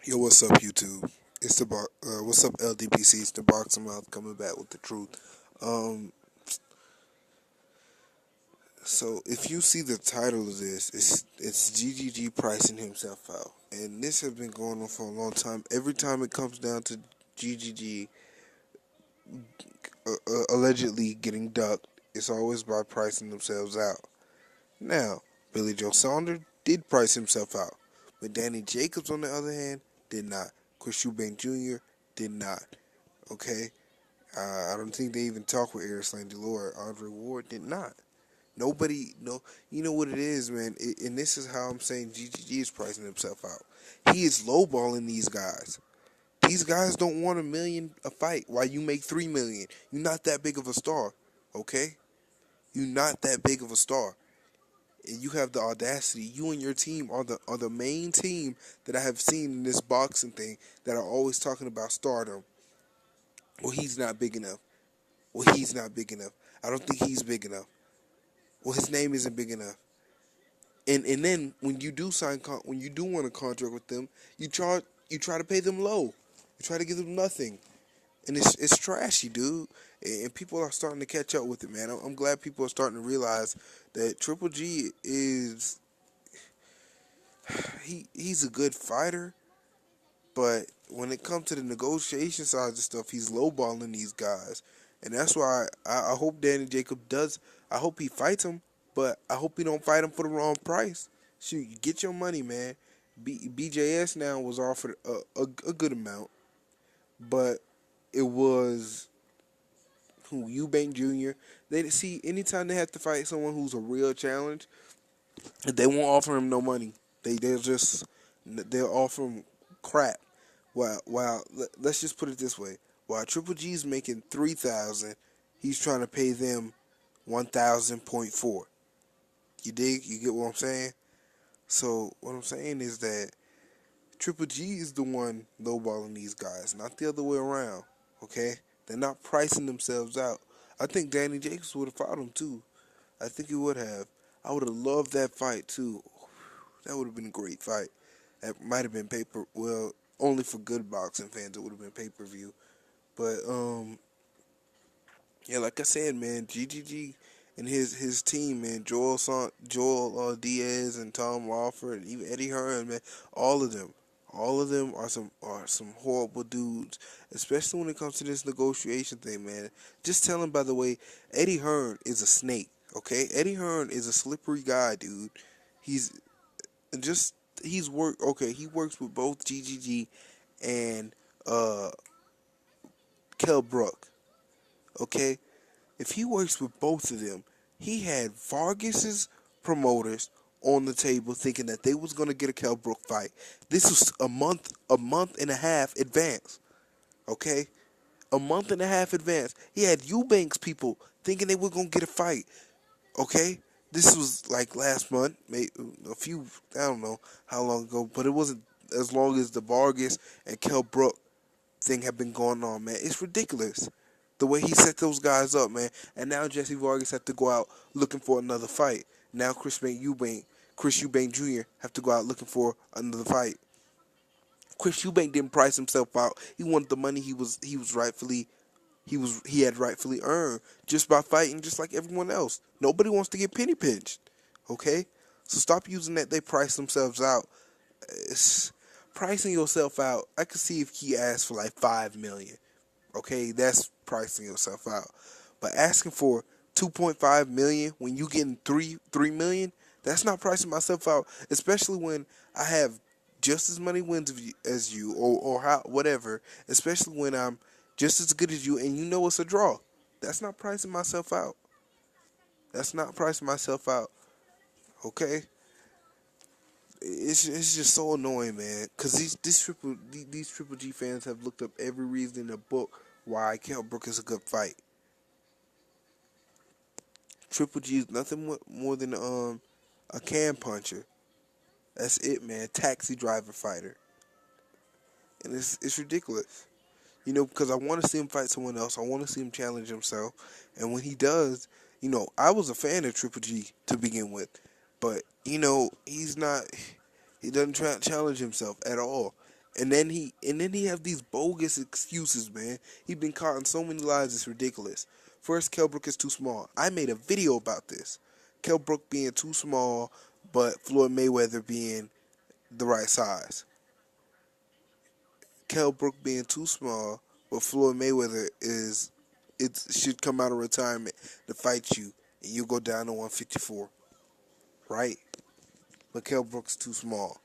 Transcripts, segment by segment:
Yo, what's up, YouTube? What's up, LDPC? It's the Boxer Mouth coming back with the truth. Um, so if you see the title of this, it's GGG pricing himself out, and this has been going on for a long time. Every time it comes down to GGG allegedly getting ducked, it's always by pricing themselves out. Now, Billy Joe Saunders did price himself out, but Danny Jacobs, on the other hand, did not. Chris Eubank Jr. did not. Okay. I don't think they even talked with Arislane Delore. Andre Ward did not. Nobody, no, you know what it is, man. And this is how I'm saying GGG is pricing himself out. He is lowballing these guys. These guys don't want $1 million a fight while you make $3 million. You're not that big of a star, okay? You're not that big of a star, and you have the audacity. You and your team are the main team that I have seen in this boxing thing that are always talking about stardom. Well, he's not big enough. Well, he's not big enough. I don't think he's big enough. Well, his name isn't big enough. And then when you do when you do want a contract with them, you try to pay them low. You try to give them nothing, and it's trashy, dude. And people are starting to catch up with it, man. I'm glad people are starting to realize that Triple G is he's a good fighter, but when it comes to the negotiation side of stuff, he's lowballing these guys. And that's why I hope Danny Jacob does. I hope he fights him, but I hope he don't fight him for the wrong price. Shoot, you get your money, man. BJS now was offered a good amount, but it was Eubank Jr. They see anytime they have to fight someone who's a real challenge, they won't offer him no money. They'll offer him crap. Let's just put it this way: while Triple G's making 3,000, he's trying to pay them 1,000.4. You dig? You get what I'm saying? So what I'm saying is that Triple G is the one lowballing these guys, not the other way around. Okay? They're not pricing themselves out. I think Danny Jacobs would have fought him too. I think he would have. I would have loved that fight too. That would have been a great fight. That might have been well, only for good boxing fans it would have been pay-per-view. But yeah, like I said, man, GGG and his team, man, Joel Diaz and Tom Lawford and even Eddie Hearn, man, all of them. All of them are some horrible dudes, especially when it comes to this negotiation thing, man. Just tell him, by the way, Eddie Hearn is a snake, okay? Eddie Hearn is a slippery guy, dude. He's just he works with both GGG and Kell Brook, okay? If he works with both of them, he had Vargas's promoters on the table thinking that they was gonna get a Kell Brook fight. This was a month and a half advance, okay? A month and a half advance. He had Eubanks people thinking they were gonna get a fight, okay? This was like last month, maybe I don't know how long ago, but it wasn't as long as the Vargas and Kell Brook thing have been going on, man. It's ridiculous the way he set those guys up, man. And now Jesse Vargas have to go out looking for another fight. Now Chris Eubank Jr. have to go out looking for another fight. Chris Eubank didn't price himself out. He wanted the money he had rightfully earned just by fighting just like everyone else. Nobody wants to get penny pinched. Okay? So stop using that they price themselves out. It's pricing yourself out. I could see if he asked for like $5 million. Okay, that's pricing yourself out. But asking for $2.5 million when you getting $3 million, that's not pricing myself out. Especially when I have just as many wins as you, or whatever. Especially when I'm just as good as you, and you know it's a draw. That's not pricing myself out. That's not pricing myself out. Okay. It's just so annoying, man. Cause these Triple G fans have looked up every reason in the book why Kell Brook is a good fight. Triple G is nothing more than a can puncher. That's it, man. Taxi driver fighter, and it's ridiculous. You know, because I want to see him fight someone else. I want to see him challenge himself, and when he does, you know, I was a fan of Triple G to begin with, but you know, he's not. He doesn't challenge himself at all. And then he have these bogus excuses, man. He been caught in so many lies, it's ridiculous. First, Kell Brook is too small. I made a video about this. Kell Brook being too small, but Floyd Mayweather being the right size. Kell Brook being too small, but Floyd Mayweather is it should come out of retirement to fight you, and you go down to 154, right? But Kell Brook's too small.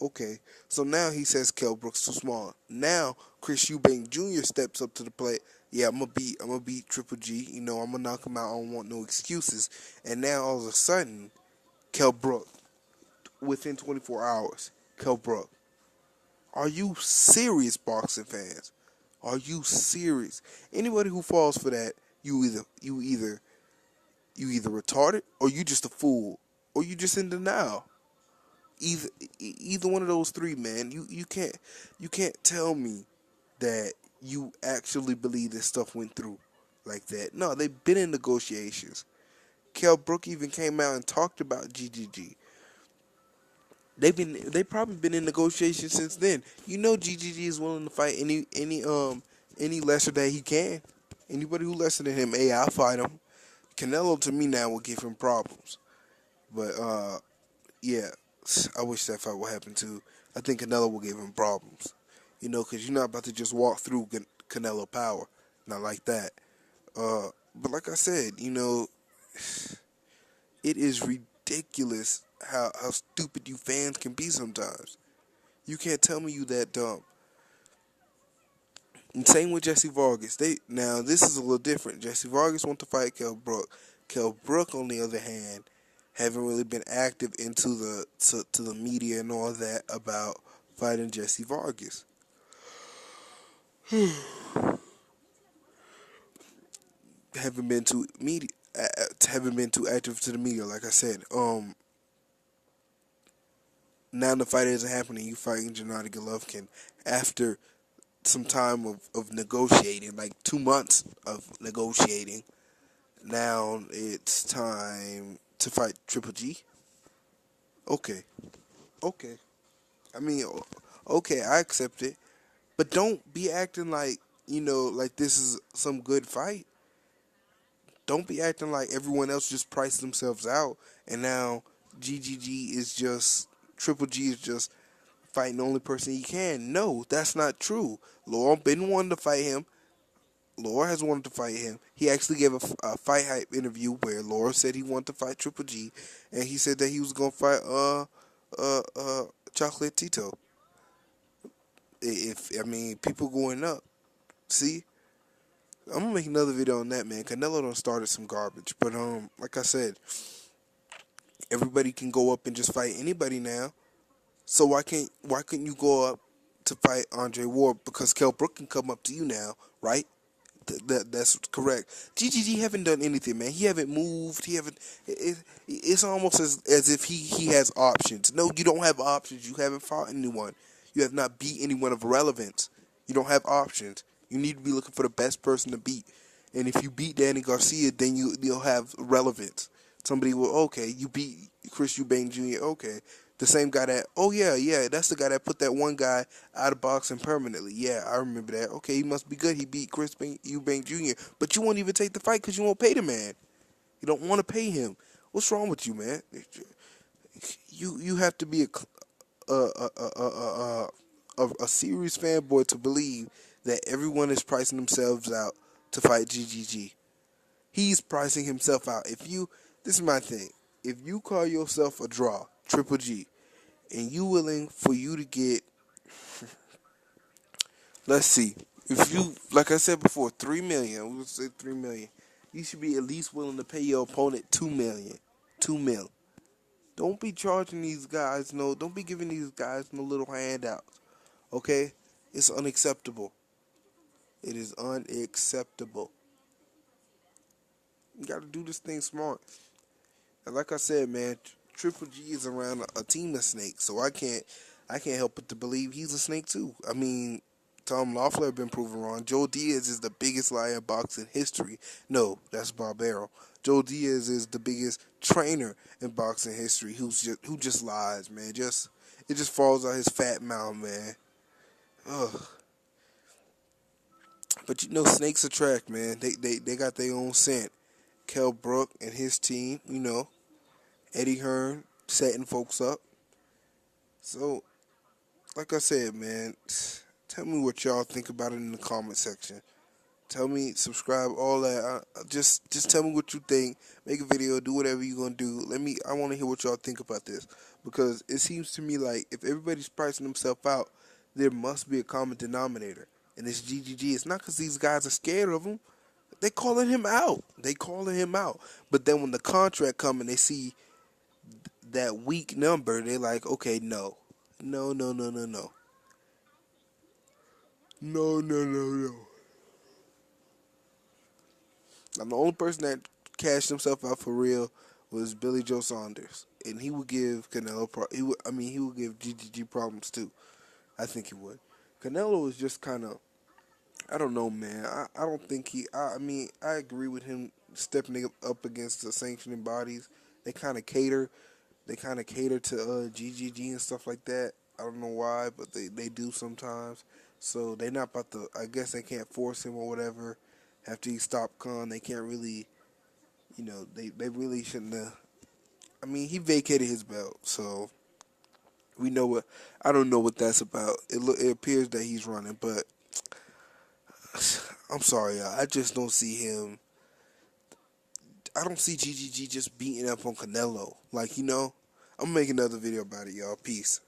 Okay, so now he says Kell Brook's too small. Now Chris Eubank Jr. steps up to the plate. Yeah, I'm gonna beat Triple G. You know, I'm gonna knock him out. I don't want no excuses. And now all of a sudden, Kell Brook, within 24 hours, Kell Brook. Are you serious, boxing fans? Are you serious? Anybody who falls for that, you either retarded or you just a fool or you just in denial. Either one of those three, man. You can't tell me that you actually believe this stuff went through like that. No, they've been in negotiations. Kell Brook even came out and talked about GGG. They probably been in negotiations since then. You know GGG is willing to fight any lesser that he can. Anybody who lesser than him, hey, I'll fight him. Canelo to me now will give him problems. But yeah, I wish that fight would happen too. I think Canelo will give him problems. You know, because you're not about to just walk through Canelo power. Not like that. But like I said, you know, it is ridiculous how stupid you fans can be sometimes. You can't tell me you that dumb. And same with Jesse Vargas. Now this is a little different. Jesse Vargas want to fight Kell Brook. Kell Brook, on the other hand, haven't really been active into to the media and all that about fighting Jesse Vargas. Haven't been too media. Haven't been too active to the media, like I said. Now the fight isn't happening. You fighting Gennady Golovkin after some time of negotiating, like 2 months of negotiating. Now it's time to fight Triple G. Okay, okay. I mean, okay, I accept it, but don't be acting like like this is some good fight. Don't be acting like everyone else just priced themselves out, and now GGG is just Triple G is just fighting the only person he can. No, that's not true. Laurel been wanting to fight him. Laura has wanted to fight him. He actually gave a fight hype interview where Laura said he wanted to fight Triple G, and he said that he was gonna fight Chocolate Tito. If I mean people going up, see, I'm gonna make another video on that, man. Canelo done started some garbage, but like I said, everybody can go up and just fight anybody now. So why couldn't you go up to fight Andre Ward? Because Kell Brook can come up to you now, right? That's correct. GGG haven't done anything, man. He haven't moved. He haven't. It's almost as if he has options. No, you don't have options. You haven't fought anyone. You have not beat anyone of relevance. You don't have options. You need to be looking for the best person to beat. And if you beat Danny Garcia, then you'll have relevance. Somebody will, okay, you beat Chris Eubank Jr. Okay, the same guy that, oh yeah, that's the guy that put that one guy out of boxing permanently. Yeah, I remember that. Okay, he must be good. He beat Chris Eubank Jr. But you won't even take the fight because you won't pay the man. You don't want to pay him. What's wrong with you, man? You have to be a serious fanboy to believe that everyone is pricing themselves out to fight GGG. He's pricing himself out. This is my thing. If you call yourself a draw, Triple G, and you willing for you to get, let's see, if you, like I said before, 3 million, we'll say 3 million, you should be at least willing to pay your opponent 2 million, 2 mil. Don't be charging these guys, don't be giving these guys no little handouts, okay? It's unacceptable. It is unacceptable. You gotta do this thing smart. And like I said, man, Triple G is around a team of snakes, so I can't help but to believe he's a snake too. I mean, Tom Loeffler been proven wrong. Joe Diaz is the biggest liar in boxing history. No, that's Barbero. Joe Diaz is the biggest trainer in boxing history who just lies, man. It just falls out his fat mouth, man. Ugh. But snakes attract, man. They got their own scent. Kel Brook and his team, Eddie Hearn setting folks up. So, like I said, man, tell me what y'all think about it in the comment section. Tell me, subscribe, all that. Just tell me what you think. Make a video, do whatever you're gonna do. I want to hear what y'all think about this, because it seems to me like if everybody's pricing themselves out, there must be a common denominator, and it's GGG. It's not because these guys are scared of him. They calling him out. They calling him out. But then when the contract come and they see that weak number, they're like, okay, no, no, no, no, no, no, no, no, no, no. And the only person that cashed himself out for real was Billy Joe Saunders, and he would give Canelo. He would give GGG problems too. I think he would. Canelo is just kind of, I don't know, man. I don't think I agree with him stepping up against the sanctioning bodies. They kind of cater. They kind of cater to GGG and stuff like that. I don't know why, but they do sometimes. So they not about to. I guess they can't force him or whatever. After he stopped Khan, they can't really. They really shouldn't have. He vacated his belt, so we know what. I don't know what that's about. It appears that he's running, but I'm sorry, y'all. I just don't see him. I don't see GGG just beating up on Canelo. Like, I'm gonna make another video about it, y'all. Peace.